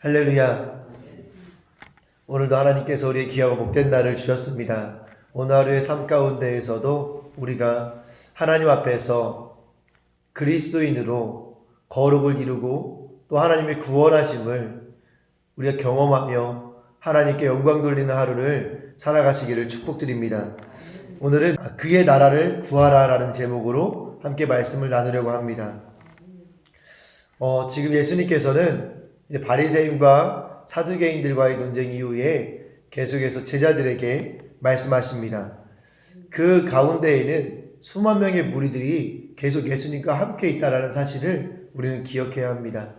할렐루야. 오늘도 하나님께서 우리의 귀하고 복된 날을 주셨습니다. 오늘 하루의 삶 가운데에서도 우리가 하나님 앞에서 그리스도인으로 거룩을 이루고 또 하나님의 구원하심을 우리가 경험하며 하나님께 영광 돌리는 하루를 살아가시기를 축복드립니다. 오늘은 그의 나라를 구하라라는 제목으로 함께 말씀을 나누려고 합니다. 지금 예수님께서는 이제 바리새인과 사두개인들과의 논쟁 이후에 계속해서 제자들에게 말씀하십니다. 그 가운데에는 수만 명의 무리들이 계속 예수님과 함께 있다라는 사실을 우리는 기억해야 합니다.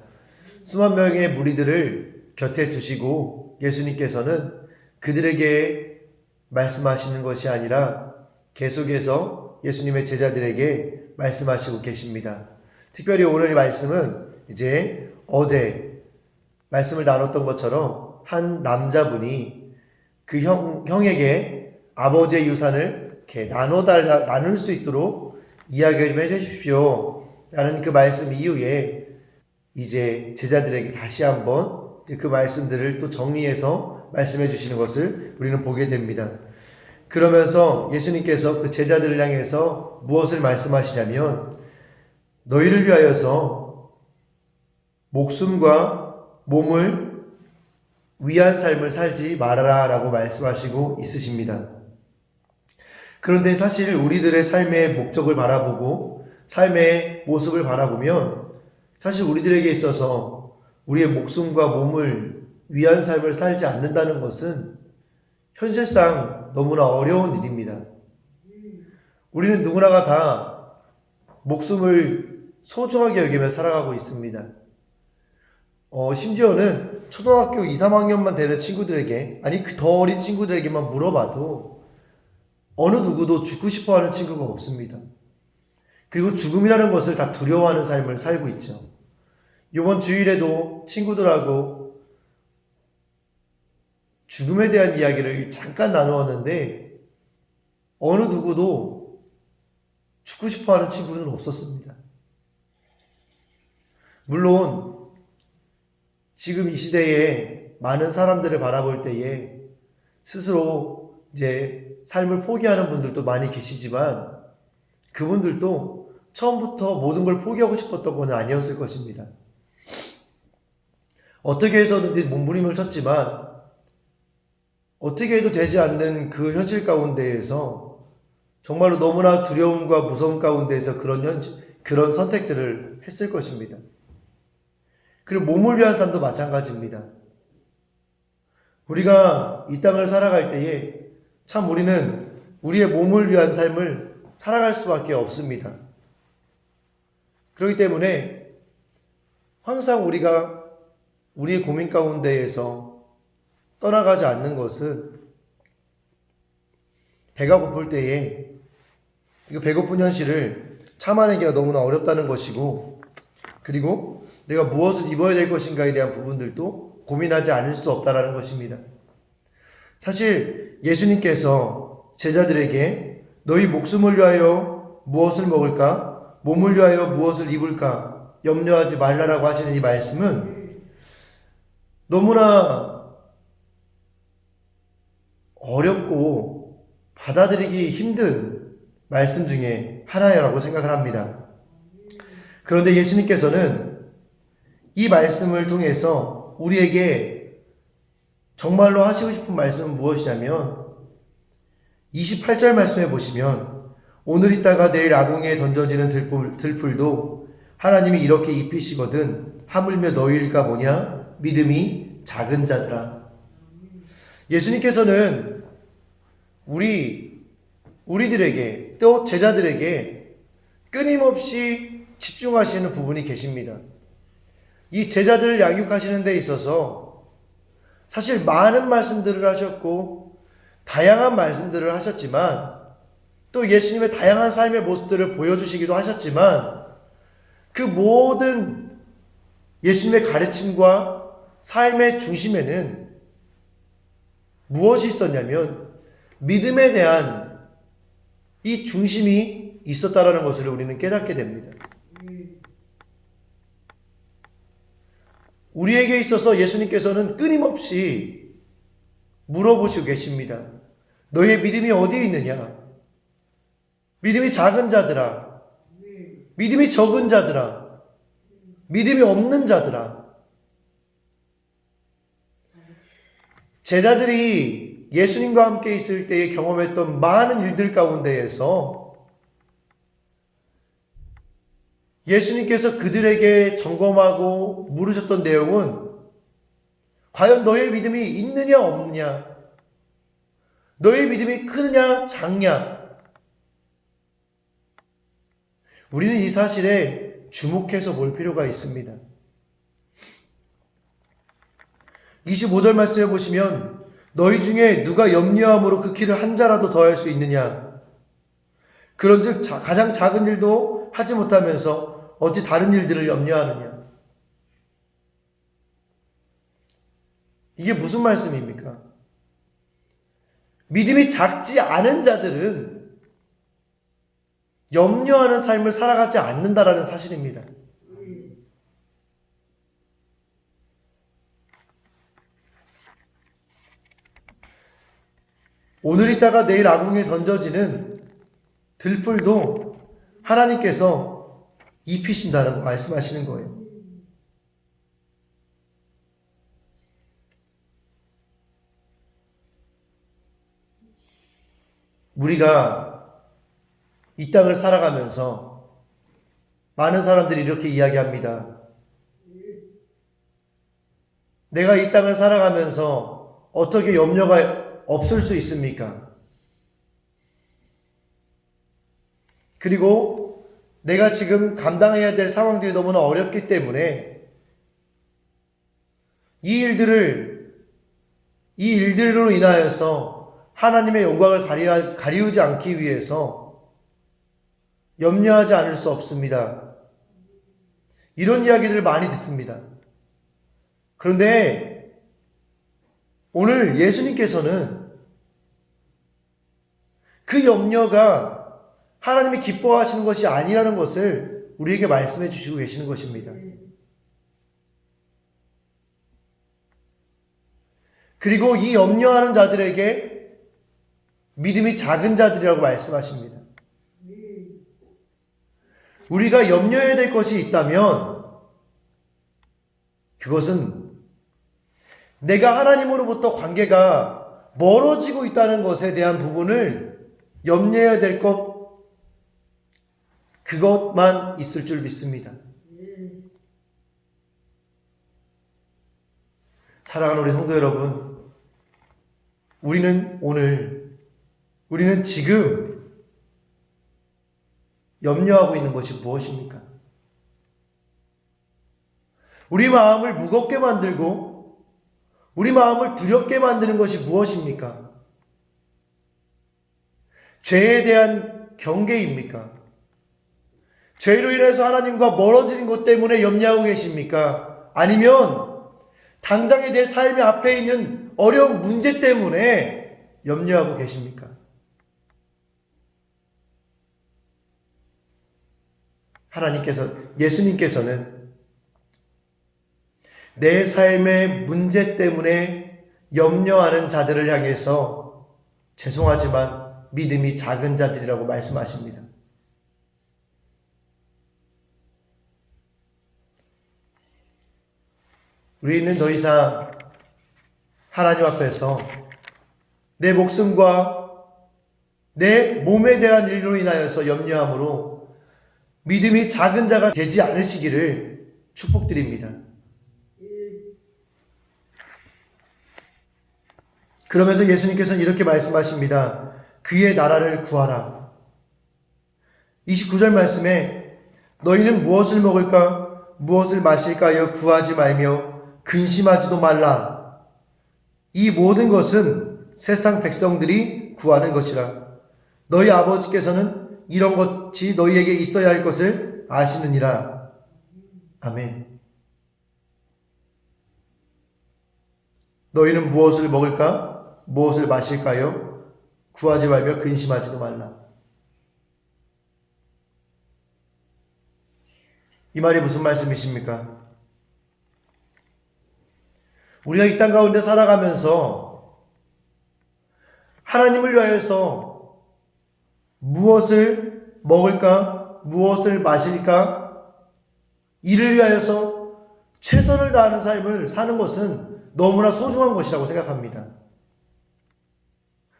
수만 명의 무리들을 곁에 두시고 예수님께서는 그들에게 말씀하시는 것이 아니라 계속해서 예수님의 제자들에게 말씀하시고 계십니다. 특별히 오늘의 말씀은 이제 어제 말씀을 나눴던 것처럼 한 남자분이 그 형에게 아버지의 유산을 이렇게 나눌 수 있도록 이야기 좀 해주십시오 라는 그 말씀 이후에 이제 제자들에게 다시 한번 그 말씀들을 또 정리해서 말씀해 주시는 것을 우리는 보게 됩니다. 그러면서 예수님께서 그 제자들을 향해서 무엇을 말씀하시냐면 너희를 위하여서 목숨과 몸을 위한 삶을 살지 말아라 라고 말씀하시고 있으십니다. 그런데 사실 우리들의 삶의 목적을 바라보고 삶의 모습을 바라보면 사실 우리들에게 있어서 우리의 목숨과 몸을 위한 삶을 살지 않는다는 것은 현실상 너무나 어려운 일입니다. 우리는 누구나가 다 목숨을 소중하게 여기며 살아가고 있습니다. 심지어는 초등학교 2, 3학년만 되는 친구들에게, 아니 더 어린 친구들에게만 물어봐도 어느 누구도 죽고 싶어 하는 친구가 없습니다. 그리고 죽음이라는 것을 다 두려워하는 삶을 살고 있죠. 이번 주일에도 친구들하고 죽음에 대한 이야기를 잠깐 나누었는데 어느 누구도 죽고 싶어 하는 친구는 없었습니다. 물론 지금 이 시대에 많은 사람들을 바라볼 때에 스스로 이제 삶을 포기하는 분들도 많이 계시지만 그분들도 처음부터 모든 걸 포기하고 싶었던 건 아니었을 것입니다. 어떻게 해서든지 몸부림을 쳤지만 어떻게 해도 되지 않는 그 현실 가운데에서 정말로 너무나 두려움과 무서움 가운데에서 그런 선택들을 했을 것입니다. 그리고 몸을 위한 삶도 마찬가지입니다. 우리가 이 땅을 살아갈 때에 참 우리는 우리의 몸을 위한 삶을 살아갈 수밖에 없습니다. 그렇기 때문에 항상 우리가 우리의 고민 가운데에서 떠나가지 않는 것은 배가 고플 때에 이 배고픈 현실을 참아내기가 너무나 어렵다는 것이고, 그리고 내가 무엇을 입어야 될 것인가에 대한 부분들도 고민하지 않을 수 없다는 것입니다. 사실 예수님께서 제자들에게 너희 목숨을 위하여 무엇을 먹을까? 몸을 위하여 무엇을 입을까? 염려하지 말라라고 하시는 이 말씀은 너무나 어렵고 받아들이기 힘든 말씀 중에 하나라고 생각을 합니다. 그런데 예수님께서는 이 말씀을 통해서 우리에게 정말로 하시고 싶은 말씀은 무엇이냐면 28절 말씀해 보시면 오늘 있다가 내일 아궁이에 던져지는 들풀도 하나님이 이렇게 입히시거든 하물며 너희일까 보냐 믿음이 작은 자들아. 예수님께서는 우리들에게 또 제자들에게 끊임없이 집중하시는 부분이 계십니다. 이 제자들을 양육하시는 데 있어서 사실 많은 말씀들을 하셨고 다양한 말씀들을 하셨지만 또 예수님의 다양한 삶의 모습들을 보여주시기도 하셨지만 그 모든 예수님의 가르침과 삶의 중심에는 무엇이 있었냐면 믿음에 대한 이 중심이 있었다라는 것을 우리는 깨닫게 됩니다. 우리에게 있어서 예수님께서는 끊임없이 물어보시고 계십니다. 너의 믿음이 어디에 있느냐? 믿음이 작은 자들아, 믿음이 적은 자들아, 믿음이 없는 자들아. 제자들이 예수님과 함께 있을 때에 경험했던 많은 일들 가운데에서 예수님께서 그들에게 점검하고 물으셨던 내용은 과연 너의 믿음이 있느냐 없느냐, 너의 믿음이 크느냐 작냐. 우리는 이 사실에 주목해서 볼 필요가 있습니다. 25절 말씀해 보시면 너희 중에 누가 염려함으로 그 키를 한 자라도 더할 수 있느냐? 그런즉 가장 작은 일도 하지 못하면서 어찌 다른 일들을 염려하느냐? 이게 무슨 말씀입니까? 믿음이 작지 않은 자들은 염려하는 삶을 살아가지 않는다라는 사실입니다. 오늘 있다가 내일 아궁이에 던져지는 들풀도 하나님께서 입히신다는 거 말씀하시는 거예요. 우리가 이 땅을 살아가면서 많은 사람들이 이렇게 이야기합니다. 내가 이 땅을 살아가면서 어떻게 염려가 없을 수 있습니까? 그리고 내가 지금 감당해야 될 상황들이 너무나 어렵기 때문에 이 일들로 인하여서 하나님의 영광을 가리우지 않기 위해서 염려하지 않을 수 없습니다. 이런 이야기들을 많이 듣습니다. 그런데 오늘 예수님께서는 그 염려가 하나님이 기뻐하시는 것이 아니라는 것을 우리에게 말씀해 주시고 계시는 것입니다. 그리고 이 염려하는 자들에게 믿음이 작은 자들이라고 말씀하십니다. 우리가 염려해야 될 것이 있다면 그것은 내가 하나님으로부터 관계가 멀어지고 있다는 것에 대한 부분을 염려해야 될 것, 그것만 있을 줄 믿습니다. 사랑하는 우리 성도 여러분, 우리는 지금 염려하고 있는 것이 무엇입니까? 우리 마음을 무겁게 만들고 우리 마음을 두렵게 만드는 것이 무엇입니까? 죄에 대한 경계입니까? 죄로 인해서 하나님과 멀어지는 것 때문에 염려하고 계십니까? 아니면 당장에 내 삶의 앞에 있는 어려운 문제 때문에 염려하고 계십니까? 예수님께서는 내 삶의 문제 때문에 염려하는 자들을 향해서 죄송하지만 믿음이 작은 자들이라고 말씀하십니다. 우리는 더 이상 하나님 앞에서 내 목숨과 내 몸에 대한 일로 인하여서 염려함으로 믿음이 작은 자가 되지 않으시기를 축복드립니다. 그러면서 예수님께서는 이렇게 말씀하십니다. 그의 나라를 구하라. 29절 말씀에 너희는 무엇을 먹을까 무엇을 마실까 하여 구하지 말며 근심하지도 말라. 이 모든 것은 세상 백성들이 구하는 것이라. 너희 아버지께서는 이런 것이 너희에게 있어야 할 것을 아시느니라. 아멘. 너희는 무엇을 먹을까? 무엇을 마실까요? 구하지 말며 근심하지도 말라. 이 말이 무슨 말씀이십니까? 우리가 이 땅 가운데 살아가면서 하나님을 위하여서 무엇을 먹을까? 무엇을 마실까? 이를 위하여서 최선을 다하는 삶을 사는 것은 너무나 소중한 것이라고 생각합니다.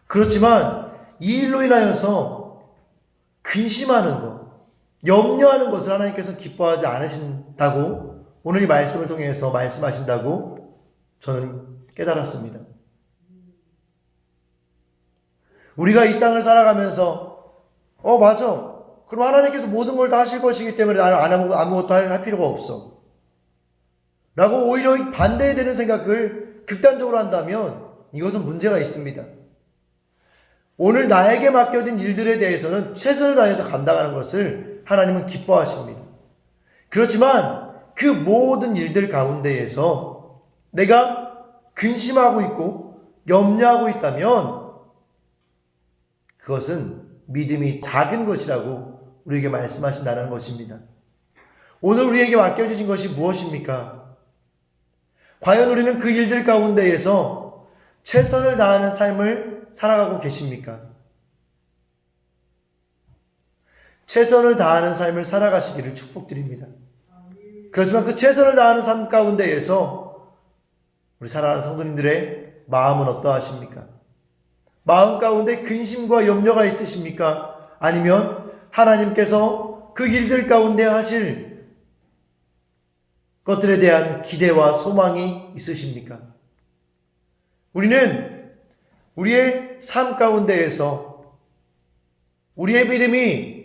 그렇지만 이 일로 인하여서 근심하는 것, 염려하는 것을 하나님께서 기뻐하지 않으신다고 오늘 이 말씀을 통해서 말씀하신다고 저는 깨달았습니다. 우리가 이 땅을 살아가면서 맞아. 그럼 하나님께서 모든 걸 다 하실 것이기 때문에 나는 아무것도 할 필요가 없어. 라고 오히려 반대에 되는 생각을 극단적으로 한다면 이것은 문제가 있습니다. 오늘 나에게 맡겨진 일들에 대해서는 최선을 다해서 감당하는 것을 하나님은 기뻐하십니다. 그렇지만 그 모든 일들 가운데에서 내가 근심하고 있고 염려하고 있다면 그것은 믿음이 작은 것이라고 우리에게 말씀하신다는 것입니다. 오늘 우리에게 맡겨주신 것이 무엇입니까? 과연 우리는 그 일들 가운데에서 최선을 다하는 삶을 살아가고 계십니까? 최선을 다하는 삶을 살아가시기를 축복드립니다. 그렇지만 그 최선을 다하는 삶 가운데에서 우리 사랑하는 성도님들의 마음은 어떠하십니까? 마음 가운데 근심과 염려가 있으십니까? 아니면 하나님께서 그 일들 가운데 하실 것들에 대한 기대와 소망이 있으십니까? 우리는 우리의 삶 가운데에서 우리의 믿음이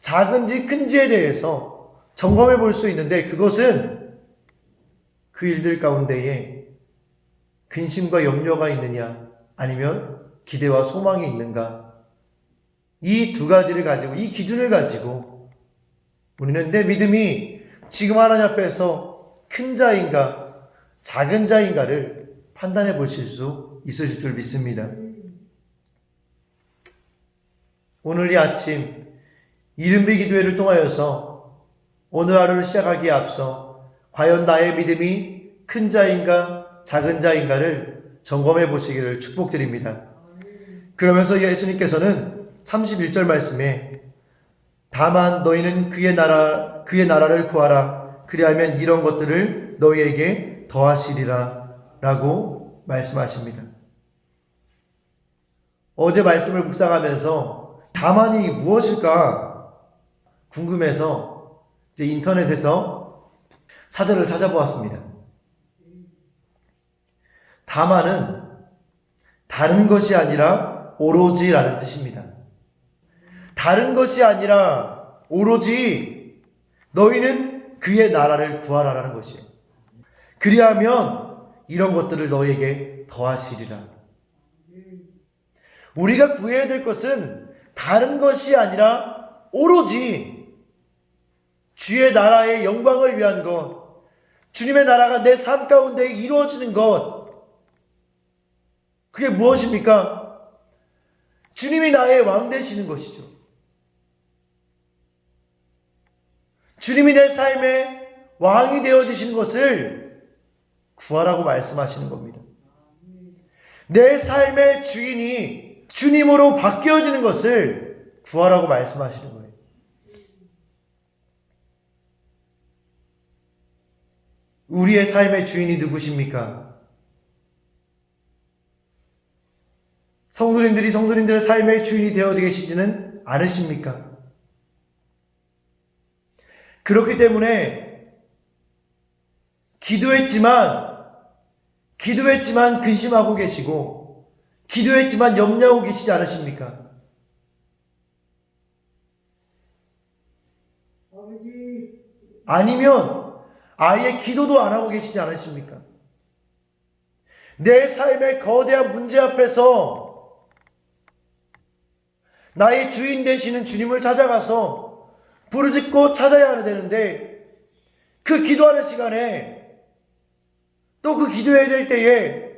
작은지 큰지에 대해서 점검해 볼 수 있는데 그것은 그 일들 가운데에 근심과 염려가 있느냐 아니면 기대와 소망이 있는가, 이 두 가지를 가지고 이 기준을 가지고 우리는 내 믿음이 지금 하나님 앞에서 큰 자인가 작은 자인가를 판단해 보실 수 있으실 줄 믿습니다. 오늘 이 아침 이른비 기도회를 통하여서 오늘 하루를 시작하기에 앞서 과연 나의 믿음이 큰 자인가 작은 자인가를 점검해 보시기를 축복드립니다. 그러면서 예수님께서는 31절 말씀에 다만 너희는 그의 나라를 구하라. 그리하면 이런 것들을 너희에게 더하시리라 라고 말씀하십니다. 어제 말씀을 묵상하면서 다만이 무엇일까 궁금해서 이제 인터넷에서 사전을 찾아보았습니다. 다만은 다른 것이 아니라 오로지라는 뜻입니다. 다른 것이 아니라 오로지 너희는 그의 나라를 구하라라는 것이에요. 그리하면 이런 것들을 너희에게 더하시리라. 우리가 구해야 될 것은 다른 것이 아니라 오로지 주의 나라의 영광을 위한 것, 주님의 나라가 내 삶 가운데 이루어지는 것, 그게 무엇입니까? 주님이 나의 왕 되시는 것이죠. 주님이 내 삶의 왕이 되어주시는 것을 구하라고 말씀하시는 겁니다. 내 삶의 주인이 주님으로 바뀌어지는 것을 구하라고 말씀하시는 거예요. 우리의 삶의 주인이 누구십니까? 성도님들이 성도님들의 삶의 주인이 되어 계시지는 않으십니까? 그렇기 때문에 기도했지만 근심하고 계시고 기도했지만 염려하고 계시지 않으십니까? 아니면 아예 기도도 안 하고 계시지 않으십니까? 내 삶의 거대한 문제 앞에서 나의 주인 되시는 주님을 찾아가서 부르짖고 찾아야 되는데 그 기도하는 시간에 또 그 기도해야 될 때에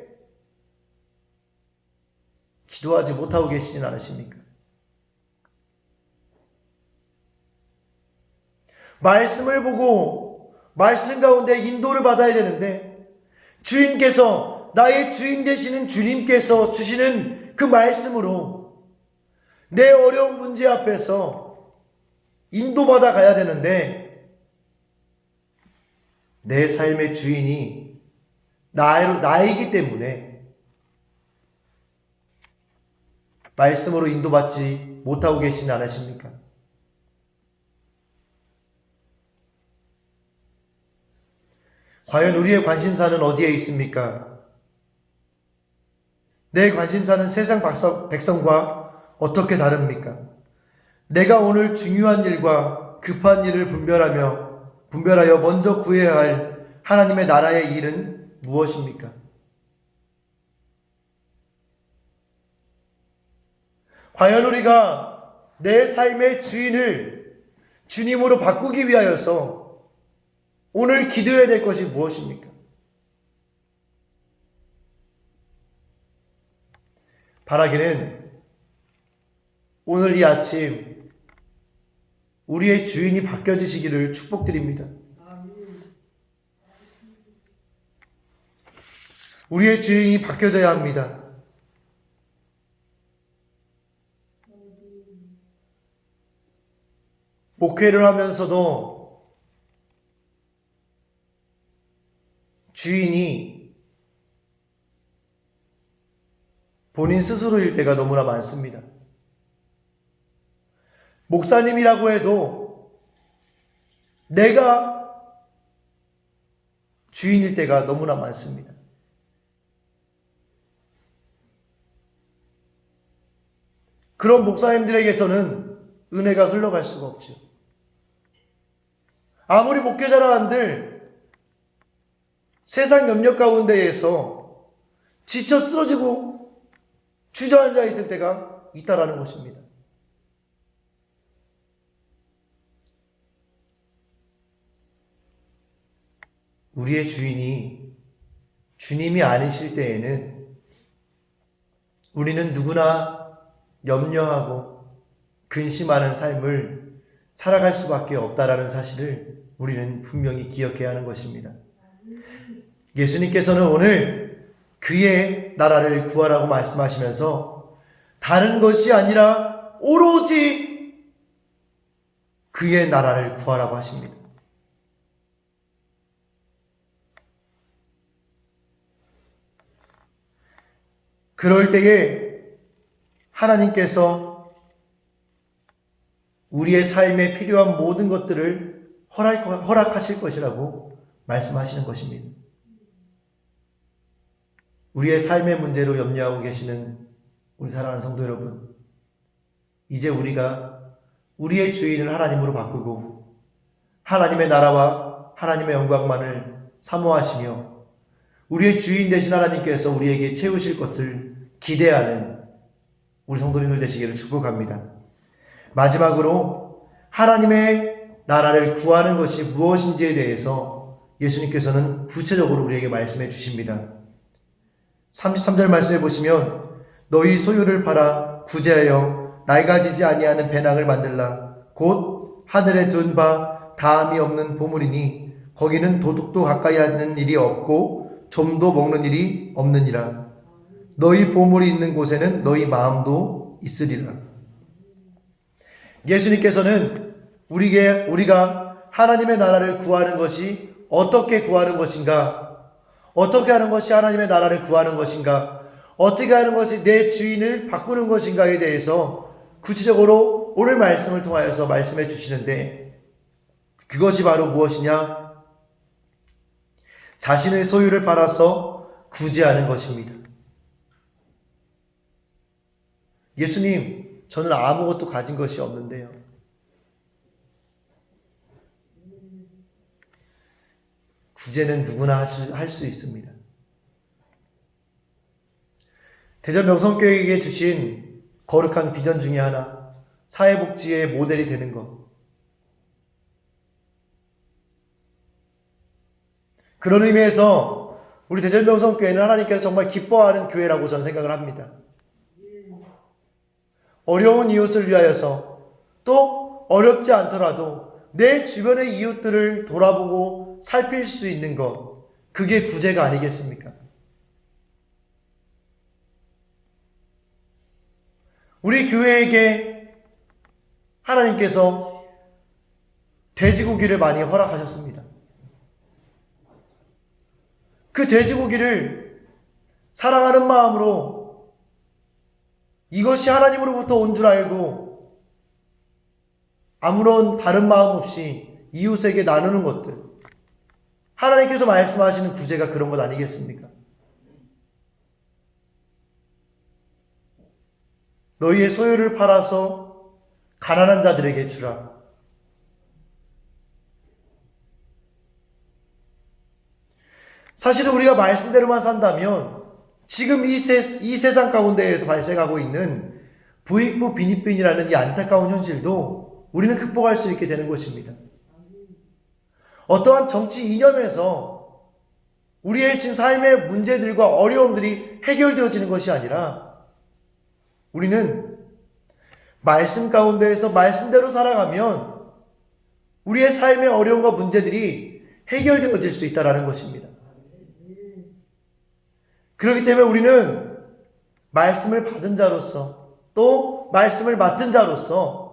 기도하지 못하고 계시진 않으십니까? 말씀을 보고 말씀 가운데 인도를 받아야 되는데 주인께서, 나의 주인 되시는 주님께서 주시는 그 말씀으로 내 어려운 문제 앞에서 인도받아 가야 되는데, 내 삶의 주인이 나이기 때문에 말씀으로 인도받지 못하고 계시지 않으십니까? 과연 우리의 관심사는 어디에 있습니까? 내 관심사는 세상 백성과 어떻게 다릅니까? 내가 오늘 중요한 일과 급한 일을 분별하여 먼저 구해야 할 하나님의 나라의 일은 무엇입니까? 과연 우리가 내 삶의 주인을 주님으로 바꾸기 위하여서 오늘 기도해야 될 것이 무엇입니까? 바라기는 오늘 이 아침 우리의 주인이 바뀌어지시기를 축복드립니다. 우리의 주인이 바뀌어져야 합니다. 목회를 하면서도 주인이 본인 스스로일 때가 너무나 많습니다. 목사님이라고 해도 내가 주인일 때가 너무나 많습니다. 그런 목사님들에게서는 은혜가 흘러갈 수가 없죠. 아무리 목회자라 한들 세상 염려 가운데에서 지쳐 쓰러지고 주저앉아 있을 때가 있다라는 것입니다. 우리의 주인이 주님이 아니실 때에는 우리는 누구나 염려하고 근심하는 삶을 살아갈 수밖에 없다라는 사실을 우리는 분명히 기억해야 하는 것입니다. 예수님께서는 오늘 그의 나라를 구하라고 말씀하시면서 다른 것이 아니라 오로지 그의 나라를 구하라고 하십니다. 그럴 때에 하나님께서 우리의 삶에 필요한 모든 것들을 허락하실 것이라고 말씀하시는 것입니다. 우리의 삶의 문제로 염려하고 계시는 우리 사랑하는 성도 여러분, 이제 우리가 우리의 주인을 하나님으로 바꾸고 하나님의 나라와 하나님의 영광만을 사모하시며 우리의 주인 되신 하나님께서 우리에게 채우실 것을 기대하는 우리 성도님들 되시기를 축복합니다. 마지막으로 하나님의 나라를 구하는 것이 무엇인지에 대해서 예수님께서는 구체적으로 우리에게 말씀해 주십니다. 33절 말씀해 보시면 너희 소유를 팔아 구제하여 낡아지지 아니하는 배낭을 만들라. 곧 하늘에 둔 바 다함이 없는 보물이니 거기는 도둑도 가까이 하는 일이 없고 좀도 먹는 일이 없느니라. 너희 보물이 있는 곳에는 너희 마음도 있으리라. 예수님께서는 우리가 하나님의 나라를 구하는 것이 어떻게 구하는 것인가, 어떻게 하는 것이 하나님의 나라를 구하는 것인가, 어떻게 하는 것이 내 주인을 바꾸는 것인가에 대해서 구체적으로 오늘 말씀을 통하여서 말씀해 주시는데, 그것이 바로 무엇이냐? 자신의 소유를 팔아서 구제하는 것입니다. 예수님, 저는 아무것도 가진 것이 없는데요. 구제는 누구나 할 수 있습니다. 대전 명성교회에게 주신 거룩한 비전 중에 하나, 사회복지의 모델이 되는 것. 그런 의미에서 우리 대전 명성교회는 하나님께서 정말 기뻐하는 교회라고 저는 생각을 합니다. 어려운 이웃을 위하여서, 또 어렵지 않더라도 내 주변의 이웃들을 돌아보고 살필 수 있는 것, 그게 구제가 아니겠습니까? 우리 교회에게 하나님께서 돼지고기를 많이 허락하셨습니다. 그 돼지고기를 사랑하는 마음으로 이것이 하나님으로부터 온 줄 알고 아무런 다른 마음 없이 이웃에게 나누는 것들, 하나님께서 말씀하시는 구제가 그런 것 아니겠습니까? 너희의 소유를 팔아서 가난한 자들에게 주라. 사실은 우리가 말씀대로만 산다면 지금 이 세상 가운데에서 발생하고 있는 부익부 빈익빈이라는 이 안타까운 현실도 우리는 극복할 수 있게 되는 것입니다. 어떠한 정치 이념에서 우리의 지금 삶의 문제들과 어려움들이 해결되어지는 것이 아니라 우리는 말씀 가운데에서 말씀대로 살아가면 우리의 삶의 어려움과 문제들이 해결되어질 수 있다는 것입니다. 그렇기 때문에 우리는 말씀을 받은 자로서 또 말씀을 맡은 자로서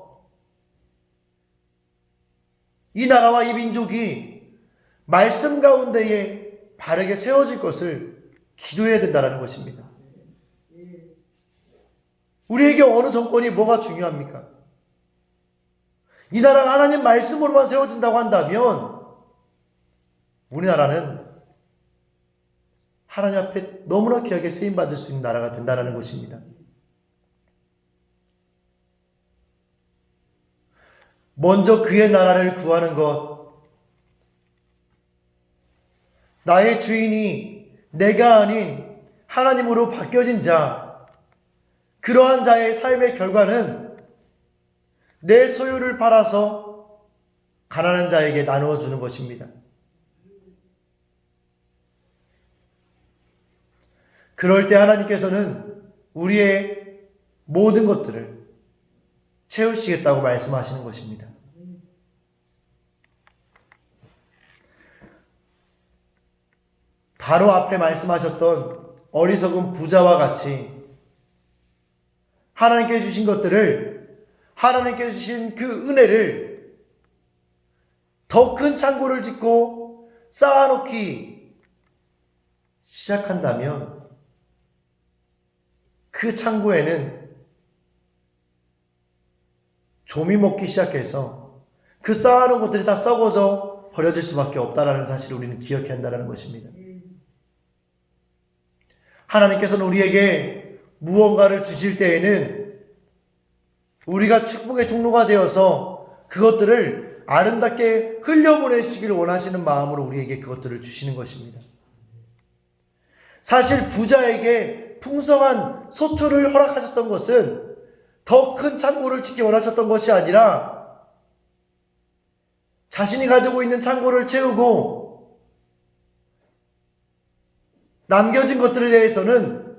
이 나라와 이 민족이 말씀 가운데에 바르게 세워질 것을 기도해야 된다는 것입니다. 우리에게 어느 정권이 뭐가 중요합니까? 이 나라가 하나님 말씀으로만 세워진다고 한다면 우리나라는 하나님 앞에 너무나 귀하게 쓰임받을 수 있는 나라가 된다는 것입니다. 먼저 그의 나라를 구하는 것, 나의 주인이 내가 아닌 하나님으로 바뀌어진 자, 그러한 자의 삶의 결과는 내 소유를 팔아서 가난한 자에게 나누어 주는 것입니다. 그럴 때 하나님께서는 우리의 모든 것들을 채우시겠다고 말씀하시는 것입니다. 바로 앞에 말씀하셨던 어리석은 부자와 같이 하나님께 주신 것들을, 하나님께 주신 그 은혜를 더 큰 창고를 짓고 쌓아놓기 시작한다면 그 창고에는 조미 먹기 시작해서 그 쌓아놓은 것들이 다 썩어져 버려질 수밖에 없다는 사실을 우리는 기억해야 한다는 것입니다. 하나님께서는 우리에게 무언가를 주실 때에는 우리가 축복의 통로가 되어서 그것들을 아름답게 흘려보내시기를 원하시는 마음으로 우리에게 그것들을 주시는 것입니다. 사실 부자에게 풍성한 소출을 허락하셨던 것은 더 큰 창고를 짓기 원하셨던 것이 아니라 자신이 가지고 있는 창고를 채우고 남겨진 것들에 대해서는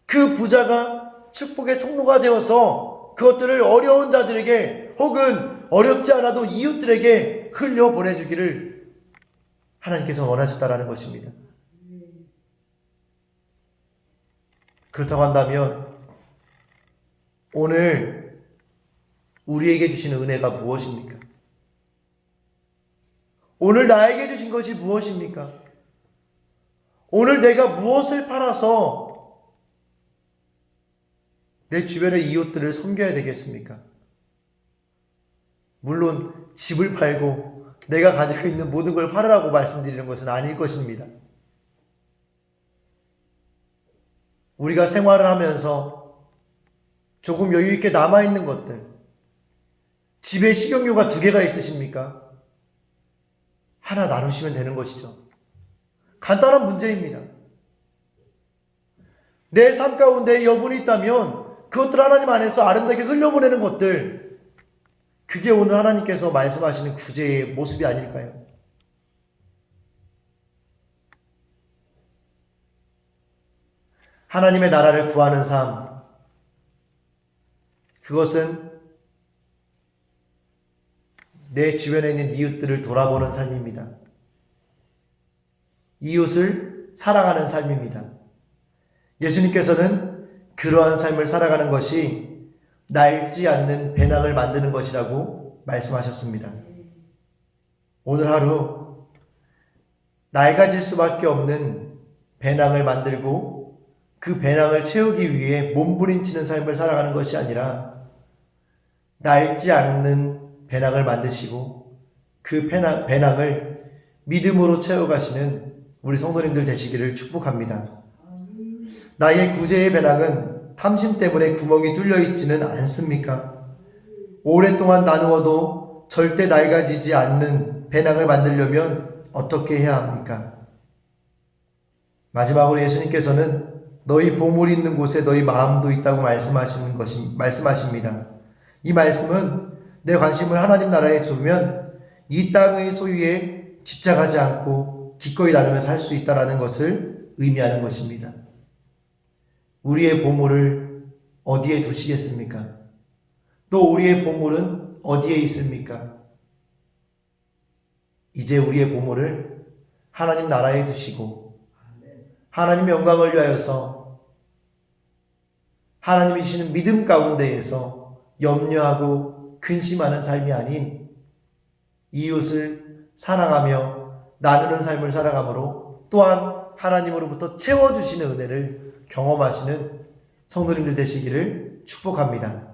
그 부자가 축복의 통로가 되어서 그것들을 어려운 자들에게 혹은 어렵지 않아도 이웃들에게 흘려보내주기를 하나님께서 원하셨다는 것입니다. 그렇다고 한다면 오늘 우리에게 주신 은혜가 무엇입니까? 오늘 나에게 주신 것이 무엇입니까? 오늘 내가 무엇을 팔아서 내 주변의 이웃들을 섬겨야 되겠습니까? 물론 집을 팔고 내가 가지고 있는 모든 걸 팔으라고 말씀드리는 것은 아닐 것입니다. 우리가 생활을 하면서 조금 여유 있게 남아있는 것들, 집에 식용유가 2개가 있으십니까? 하나 나누시면 되는 것이죠. 간단한 문제입니다. 내 삶 가운데 여분이 있다면 그것들 하나님 안에서 아름답게 흘려보내는 것들, 그게 오늘 하나님께서 말씀하시는 구제의 모습이 아닐까요? 하나님의 나라를 구하는 삶, 그것은 내 주변에 있는 이웃들을 돌아보는 삶입니다. 이웃을 사랑하는 삶입니다. 예수님께서는 그러한 삶을 살아가는 것이 낡지 않는 배낭을 만드는 것이라고 말씀하셨습니다. 오늘 하루 낡아질 수밖에 없는 배낭을 만들고 그 배낭을 채우기 위해 몸부림치는 삶을 살아가는 것이 아니라 낡지 않는 배낭을 만드시고 그 배낭을 믿음으로 채워가시는 우리 성도님들 되시기를 축복합니다. 나의 구제의 배낭은 탐심 때문에 구멍이 뚫려 있지는 않습니까? 오랫동안 나누어도 절대 낡아지지 않는 배낭을 만들려면 어떻게 해야 합니까? 마지막으로 예수님께서는 너희 보물이 있는 곳에 너희 마음도 있다고 말씀하십니다. 이 말씀은 내 관심을 하나님 나라에 두면 이 땅의 소유에 집착하지 않고 기꺼이 나누며 살 수 있다는 것을 의미하는 것입니다. 우리의 보물을 어디에 두시겠습니까? 또 우리의 보물은 어디에 있습니까? 이제 우리의 보물을 하나님 나라에 두시고 하나님 영광을 위하여서 하나님이 주시는 믿음 가운데에서 염려하고 근심하는 삶이 아닌 이웃을 사랑하며 나누는 삶을 살아가므로 또한 하나님으로부터 채워주시는 은혜를 경험하시는 성도님들 되시기를 축복합니다.